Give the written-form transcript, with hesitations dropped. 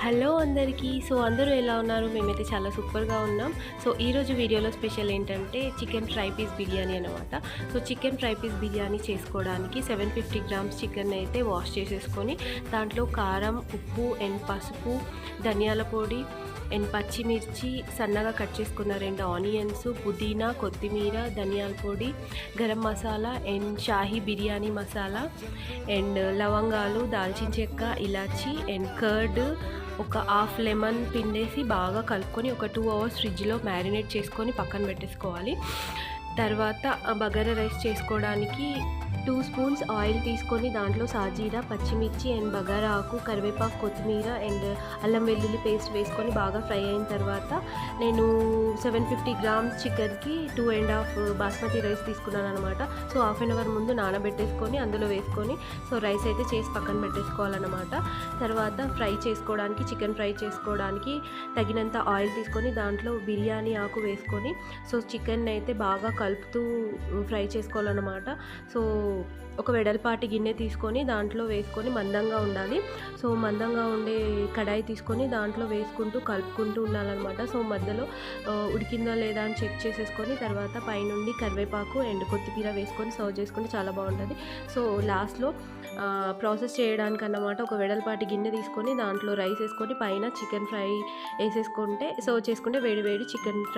Hello అందరికీ. అందరూ ఎలా ఉన్నారు? మేమైతే చాలా సూపర్‌గా ఉన్నాం. ఈరోజు వీడియోలో స్పెషల్ ఏంటంటే చికెన్ ఫ్రై పీస్ బిర్యానీ అనమాట. చికెన్ ఫ్రై పీస్ బిర్యానీ చేసుకోవడానికి 750 గ్రామ్స్ చికెన్ అయితే వాష్ చేసేసుకొని దాంట్లో కారం, ఉప్పు అండ్ పసుపు, ధనియాల పొడి అండ్ పచ్చిమిర్చి, సన్నగా కట్ చేసుకున్న 2 ఆనియన్స్, పుదీనా, కొత్తిమీర, ధనియాల పొడి, గరం మసాలా అండ్ షాహీ బిర్యానీ మసాలా అండ్ లవంగాలు, దాల్చిన చెక్క, ఇలాచి అండ్ కర్డ్, ఒక హాఫ్ లెమన్ పిండేసి బాగా కలుపుకొని ఒక 2 అవర్స్ ఫ్రిడ్జ్లో మ్యారినేట్ చేసుకొని పక్కన పెట్టేసుకోవాలి. తర్వాత బగారా రైస్ చేసుకోవడానికి 2 స్పూన్స్ ఆయిల్ తీసుకొని దాంట్లో సాజీరా, పచ్చిమిర్చి అండ్ బగారా ఆకు, కరివేపాకు, కొత్తిమీర అండ్ అల్లం వెల్లుల్లి పేస్ట్ వేసుకొని బాగా ఫ్రై అయిన తర్వాత నేను 750 గ్రామ్స్ చికెన్కి 2.5 బాస్మతి రైస్ తీసుకున్నాను అనమాట. హాఫ్ అన్ అవర్ ముందు నానబెట్టేసుకొని అందులో వేసుకొని రైస్ అయితే చేసి పక్కన పెట్టేసుకోవాలన్నమాట. తర్వాత చికెన్ ఫ్రై చేసుకోవడానికి తగినంత ఆయిల్ తీసుకొని దాంట్లో బిర్యానీ ఆకు వేసుకొని చికెన్ అయితే బాగా కలుపుతూ ఫ్రై చేసుకోవాలన్నమాట. ఒక వెడల్పాటి గిన్నె తీసుకొని దాంట్లో వేసుకొని మందంగా ఉండాలి. మందంగా ఉండే కడాయి తీసుకొని దాంట్లో వేసుకుంటూ కలుపుకుంటూ ఉండాలన్నమాట. మధ్యలో ఉడికిందా లేదా అని చెక్ చేసేసుకొని తర్వాత పైనుండి కరివేపాకు అండ్ కొత్తిమీర వేసుకొని సర్వ్ చేసుకుంటే చాలా బాగుంటుంది. లాస్ట్లో ప్రాసెస్ చేయడానికి అన్నమాట ఒక వెడల్పాటి గిన్నె తీసుకొని దాంట్లో రైస్ వేసుకొని పైన చికెన్ ఫ్రై వేసేసుకుంటే సర్వ్ చేసుకుంటే వేడి వేడి చికెన్ ఫ్రై